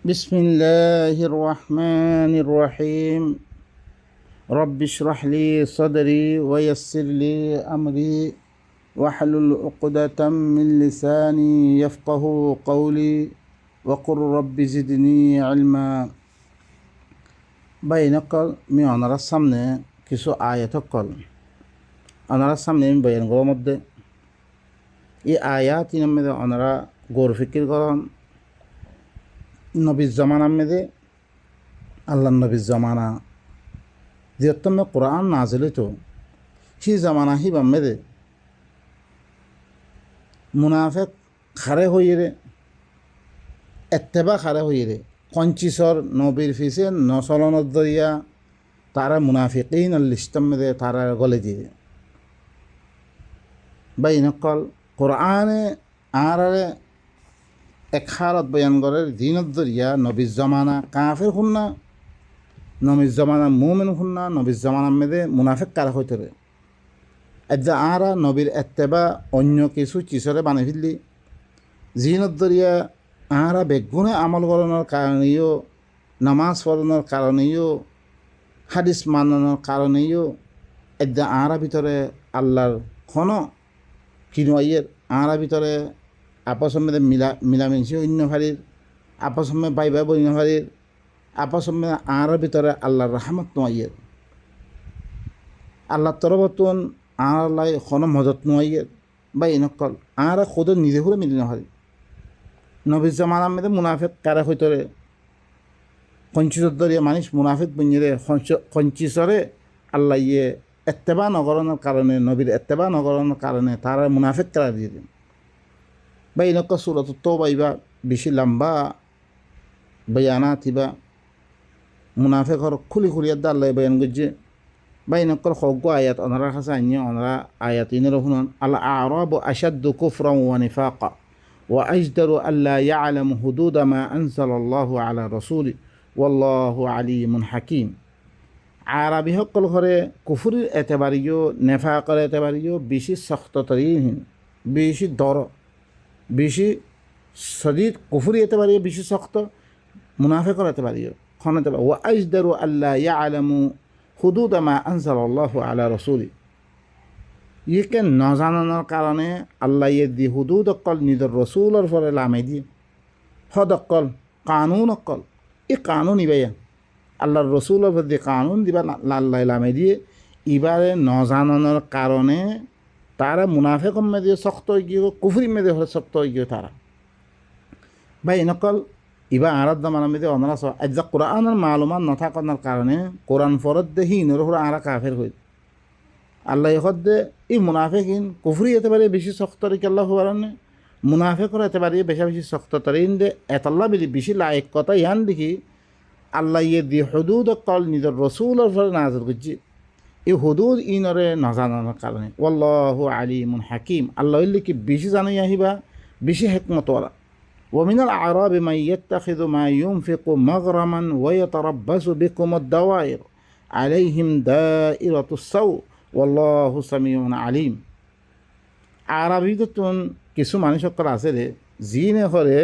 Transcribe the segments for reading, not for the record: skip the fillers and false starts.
بسم الله الرحمن الرحيم. رب اشرح لي صدري ويسر لي أمري واحلل عقدة من لساني يفقه قولي وقل رب زدني علما. বাইনকল আমি অনারার সামনে কিছু আয়াতকল অনারার সামনে আমি বয়ান করার মধ্যে এই আয়াত মধ্যে অনারা গৌর ফিকির করন নবীর জমানার মেদে আল্লাহ নবীর জমানা যেতম কোরআন নাজিল তো সেই জমানা হিবাম মেদে মুনাফেক খারে হইরে এত্তেবা খারে হইরে কঞ্চিসর নবীর ফিসে নসলনত দরিয়া তারা মুনাফিকিন লিস্টম মেদে তারা গলে দিয়ে বাইনকল কোরআনে আরে এক হারত বয়ান করে দিনত দরিয়া নবীর জমানা কাফের শুননা নবীর জমানা মুমিন শুননা নবীর জমানার মেদে মুনাফেক কারা হইতে রে এদা আরা নবীর এত্তেবা অন্য কিছু চিসরে বানিয়ে ফেললি জিনত দরিয়া আরা বেগুনে আমল করানোর কারণেও নামাজ পড়ানোর কারণেও হাদিস মানানোর কারণেও এদা আরা ভিতরে আল্লাহর খন কিনুয়াইয়ের আরা ভিতরে আপসমে মিলামিশি অন্য ভারির আপসমে বাইবা অন্য ভারির আপসমে আর ভিতরে আল্লাহর রহমত নোয়াইয়ের আল্লাহ তরবতন আল্লাহ খন মজত নোয়াইয়ের বা এনেকল আর খোদ নিজে করে মিলি নহারি নবীর জামানার মেয়েদের মুনাফেক কারা হইতরে কঞ্চিসর দরিয়া মানুষ মুনাফেক বুঝিয়ে কঞ্চিসরে আল্লাহ ইয়ে এত্তেবা নগরণের কারণে নবীর এত্তেবা নগরণের কারণে তারা মুনাফেক কারা দিয়ে দিন বা এনেক সুরত তো বাইবা বেশি লম্বা বয়ানা থিবা মুনাফেকর খুলি খুলিয়ার আল্লাহ বয়ান করছে বা এনেকর হজ্ঞ আয়াত অনারা কাছে আনিয়ে অনারা আয়াত ইনের শুনুন আল্লাহ আরাবু আশাদ্দু কুফরান ওয়া নিফাকা ওয়া আজদারু আল্লা ইয়ালামু হুদুদ মা আনজালাল্লাহু আলা রাসূলি ওয়াল্লাহু আলিমুন হাকিম। আরবি সকল ঘরে কুফুরির এতেবারিও নেফাকর এতেবারিও বেশি শক্ততরীন বেশি দর বেশি শরীর কুফুরি এতে পারিও বেশি শক্ত মুনাফেকর এতে পারিও খনতে পারি ও আজদারু আল্লাহ ইয়া আলামু হুদুদ মা আনজালাল্লাহু আলা রাসূলি ইকে নজানানোর কারণে আল্লাহ ইয়ে দি হুদুদ অকল নিজের রসুলের ফলে লামে দিয়ে হদ অকল কানুন অকল এই কানুন ইবাইয়া আল্লাহর রসুলের ফলে কানুন দিবা আল্লাহ লামে দিয়ে ইবারে নজানানোর কারণে তারা মুনাফেক মেয়ে শক্ত হয়ে গিয়ে কুফরি মেয়ে হলে শক্ত হয়ে গিয়ে তারা বা এনেকল ইবা আরাধ্য মানা মেয়ে অনারা আজ কোরআনের মালুমান নথাকার কারণে কোরআন ফরত দেখি ইনর হলে আরা কাফের হই আল্লাহ হদ্দে এই মুনাফেকিন কুফরি এতে পারে বেশি শক্ত রেখে আল্লাহ হওয়ার মুনাফেকর এতে পারে বেশি বেশি শক্ত তারিন দে এতল্লা বেশি বেশি লায়ক কথা ইয়ান দেখি আল্লাহ ইয়ে দি হদুদ কল নিজের রসুলের ফলে নাজর করছি এই হুদুদ ইনরে নজানানোর কারণে ওয়াল্লাহু আলিমুন হাকিম আল্লাহ কি বেশি জানাই আহিবা বেশি হেকমতওয়ালা ওমিনাল আরাবি মান ইয়াত্তাখিযু মা ইউনফিকু মাগরামান ওয়া ইয়াতারাব্বাসু বিকুম আদ-দাওয়াইর আলাইহিম দাইরাতুস সাউ ওয়াল্লাহু সামিউন আলিম। আরবিতন কিছু মানুষ আছে রে জিনে করে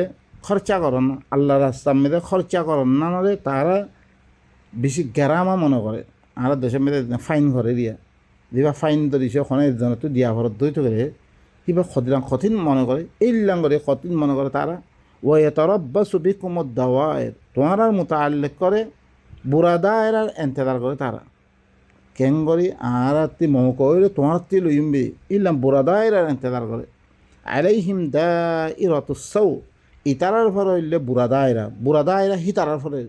খরচা করন আল্লাহর রাস্তার মধ্যে খরচা করন না রে তারা বেশি গেরামা মনে করে আর দেশের মেয়েদের ফাইন ঘরে দিয়া দিবা ফাইন ধরিছে ওখানে জন তো দিয়া ঘরত দইতে করে কিবা কঠিন মনে করে এইলাম করে কঠিন মনে করে তারা ওই তরব্বা সুবি কুমদ দাওয়ায়ের তোমার মোতাল্লেক করে বুড়া দায়ের এন্তেদার করে তারা কেন করি আর তি মহ কইলে তোমার তি লইমবি ইলাম বুড়া দায়ের এন্তেদার করে আলাইহিম দাইরাতুস সাউ ইতারার ফলে হইলে বুড়া দায়েরা হিতারার ফলে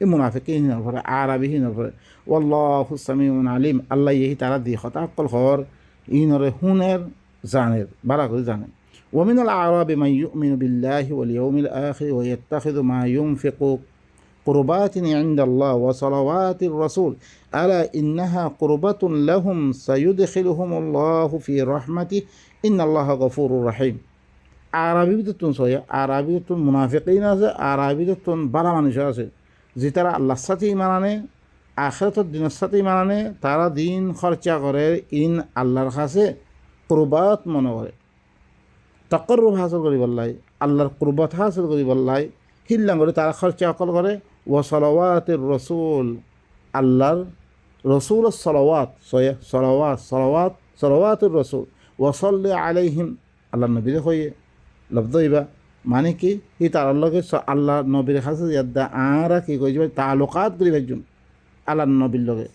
এই মুনাফিকিন হিনার ফলে আরবি হিনার ফলে ওয়াল্লাহু সামিউন আলিম আল্লাহ ইহি তারা দিয়ে হতা অকল হর ইনরে হুনের জানের বারা করে জানেন ওমিনাল আরাবি মান ইউমিনু বিল্লাহি ওয়াল ইয়াউমিল আখির ওয়া ইয়াত্তাখিযু মা ইউনফিকু কুরবাতিন ইনদাল্লাহ ওয়া সালাওয়াতির রাসূল আলা ইন্নাহা কুরবাতুন লাহুম সায়ুদখিলুহুমুল্লাহু ফি রাহমাতিহি ইন্নাল্লাহা গফুরুর রহিম। আরবিতে সয়া আরবিতে মুনাফিকিন আছে আরবিতে বারা মানুষ আছে যে তারা আল্লাহর সাথে ইমান আনে আখিরাতের দিনের সাথে ইমান আনে তারা দিন খরচা করে ইন আল্লাহর কাছে কুরবাত মনে করে তকর্রুব হাসিল করি বললাই আল্লাহর কুরবাত হাসিল করি বললাই হিল্লাং করে তারা খরচা অকল করে ও সলাওয়াতের রসুল আল্লাহর রসুল সলাওয়াত সলাওয়াতুর রসুল ওসল্লে আলাইহিম আল্লাহ নবীরে হয়ে লব্ধইবা মানে কি হি তার লগে আল্লাহ নবীর কাছে ইয়াদা আরা কি কই যাবে তালুকাত করি একজন আল্লাহ নবীর লগে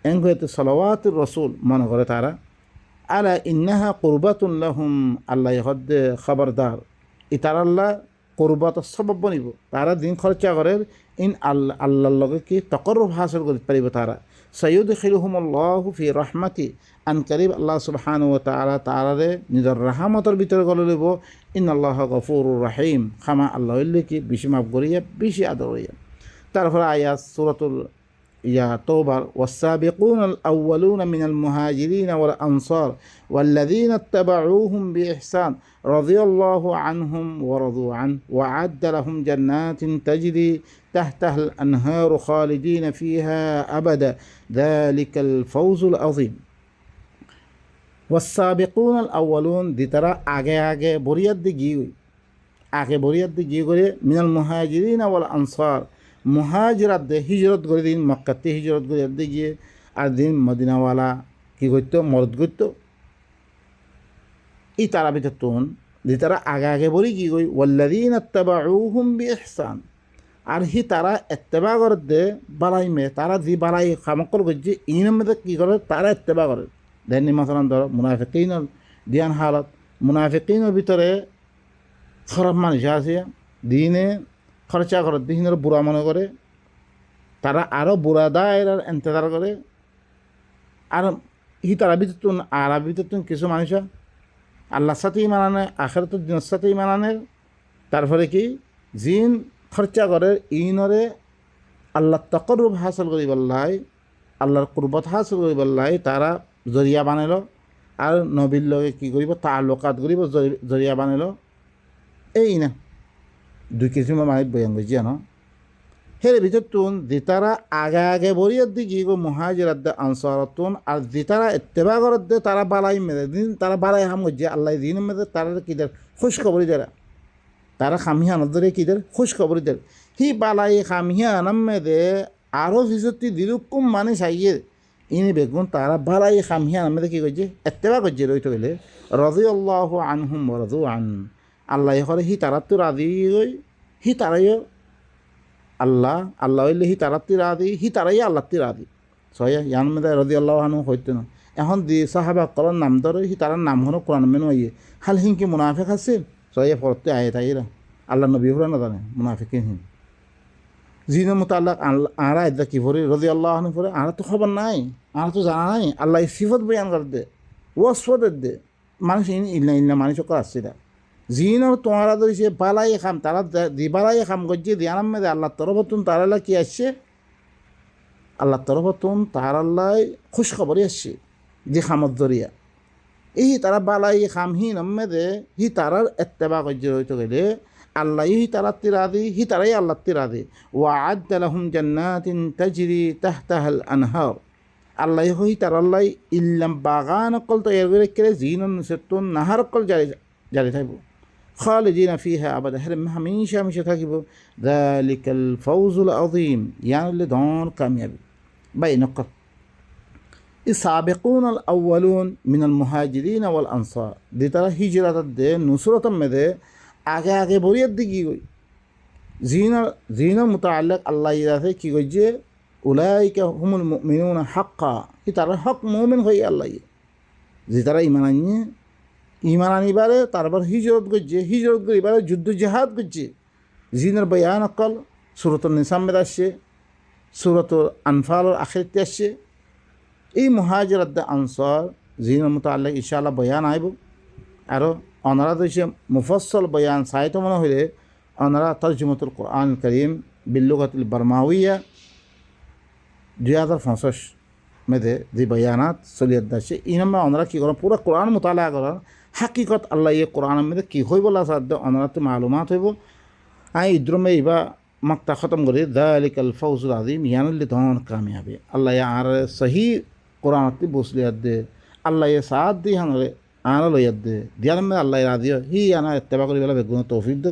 এং হইতে সলাওয়াতুর রসুল মনে করে তারা আলা ইন্নাহা কুরবাতুন লাহুম আল্লাহ হদ্দে খবরদার ই তার আল্লাহ কুরবাত সবব বনিব তারা দিন খরচা করে ইন আল্লাহর লগে কি তকরুব হাসিল করতে পারিব তারা সাইয়ুদখিলুহুমুল্লাহু ফি রাহমাতি আন করিব আল্লাহ সুবহানাহু ওয়া তাআলা তাআলারে নিজের রাহমতের ভিতরে গলে লইব ইন্নাল্লাহা গফুরুর রহিম ক্ষমা আল্লাহ হইলে কি বেশি মাফ করিয়া বেশি আদর হইয়া তারপরে আয়াত সূরাতুল توبة والسابقون الأولون من المهاجرين والأنصار والذين اتبعوهم بإحسان رضي الله عنهم ورضوا عنه وأعد لهم جنات تجري تحتها الأنهار خالدين فيها أبدا ذلك الفوز العظيم والسابقون الأولون دي ترى آگے بريد دي گيوي آگے بريد دي گيوي من المهاجرين والأنصار মুহাজিরাত দে হিজরত করে দিন মক্কাতে হিজরত করে দিয়ে গিয়ে আর দিন মদিনাওয়ালা কী করতো মরদ করতো ই তারা ভিতর তুন যে তারা আগে বলি কী কই ওয়াল্লাযীনা ইত্তাবাউহুম বিইহসান আর হি তারা ইত্তেবা করে দে বালাই মে তারা যে বালাই খামকল করছে ইনের মধ্যে কী করে তারা ইত্তেবা করে দেননি মাসালান ধরো মুনাফিকিনের দিয়ান হালত মুনাফিকিনের ভিতরে খারাপ মানুষ আছে দিনে খরচা করে দিনের বুড়া মনে করে তারা আরও বুড়া দায়ের এন্তেদার করে আর হি তারা ভিতর আর ভিতর কিছু মানুষ আল্লাহর সাথে ইমান আনে আখিরাতের দিনের সাথে ইমান আনে তারপরে কি জিন খরচা করে ইনরে আল্লাহ তকরুব হাসিল করিবার লাই আল্লাহর কুরবত হাসিল করিবার লাই তারা জরিয়া বানাইল আর নবীর লগে কী করিব তালুকাত করিব জরিয়া বানাইল এই না দুই কিসিমের মানে বয়ান করছি জানো হের ভিতর তুন যেতারা আগে বরিয়ার দিকে গো মুহাজিরাত দে আনসারাত তুন আর যেতারা ইত্তেবা করার দে তারা বালাই মেরে দিন তারা বালাই হাম করছে আল্লাহ দিন মেরে তারা কিদের খুশ খবরই দেরা তারা খামিহানত ধরে কিদের খুশ খবরই দেয় হি বালাই খামিহানাম মেদে আরও ভিজতি দিলুকুম মানে চাইয়ে ইনি বেগুন তারা বালাই খামিহানাম মেদে কী করছে ইত্তেবা করছে রইতে গেলে রাদিয়াল্লাহু আনহুম ওয়া রাদু আন আল্লাহ করে হি তারাত্তু রাদি গই হি তারাইও আল্লাহ হইলে হি তারাত্তি রাদি হি তারাই আল্লাহতি রাদি সয়া ইয়ান মেদা রাদিয়াল্লাহু আনহু হইতো না এখন দি সাহাবা করার নাম ধরে হি তারার নাম হলো কোরআন মেনু আইয়ে হাল হিংকি মুনাফিক আছে সয়া ফরতে আয়ে তাইরা আল্লাহ নবী হুরা না জানে মুনাফিকিন হিন জিনের মোতাল্লাক আরা এদা কি ভরে রাদিয়াল্লাহু আনহু পরে আরা তো খবর নাই আরা তো জানা নাই আল্লাহ সিফত বয়ান করে দে ওয়াসফত দে মানুষ ইল্লা মানুষ আসছে না জিনর তোমারা ধরেছে বালাই খাম তারা দি বালাই খাম করছে দিয়ানাম মেদে আল্লাহর তরফতুন তারাল্লা কি আসছে আল্লাহর তরফতুন তারাল্লাই খুশ খবরই আসছে যে খামত ধরিয়া এই তারা বালাই খামহীন মেদে হি তারার ইত্তেবা করছে হইতে গেলে আল্লাহ হি তারা তিরাদি হি তারাই আল্লাহ তিরাদি ওয়া আ'আদ্দা লাহুম জান্নাতিন তাজরি তাহতাহাল আনহার আল্লাহ হি তারাল্লাই ইল্লাম বাগান কল তৈরি করে কেড়ে জিনন সেতুন নাহার কল জারি থাকবো খালিদিনা ফিহা আবাদা হেরে হামেশা থাকিব যালিকাল ফাউজুল আযীম ইয়ানলে দন কামিয়াবি বাই নকল السابقون الأولون من المهاجرين والأنصار دي ترى هجرة دي نصرة مده آگے بوريت دي کی گئی زينة متعلق الله يرافع کی گئی جے أولئك هم المؤمنون حقا دي ترى حق مؤمن হই আল্লাহ যে তারা ঈমান আনিয়ে ঈমান আনিবারে তারপর হিজরত করিবারে যুদ্ধ জিহাদ করছে জিনের বয়ান অকল সূরাতুন নিসা মে আসছে সূরাতুল আনফালের আখিরাতে আসছে এই মুহাজিরাত আনসার জিনের মুতাআল্লিক ইনশাআল্লাহ বয়ান আইব আরও অনারা দিয়েছে মুফসল বয়ান সাহিত্য মনে হইলে অনারা তরজমাতুল কোরআন করিম বিল্লুগাতুল বারমাউইয়া 2065 মেদে যে বয়ানাত চলিয়াত দাসে ইনামে অনারা কী করেন পুরো কোরআন মুতালা করেন হাকিকত আল্লাহ ইয়ে কোরআনের মধ্যে কী হইব সাধ্য অনারা তো মালুমাত হইব ইদ্রমে ইবা মক্তা খতম করে যালিকাল ফাউজুল আযীম ইয়ানুল্লি ধন কামিয়াবি আল্লাহ আর সহি কোরআনতি বসলিয়াত দে আল্লাহ সাথ দি হানরে আনা লইয়াত দে দিয়ার মধ্যে আল্লাহ রাজি হি আনা ইত্তেবা করি বেলা বেগুন তৌফিক দে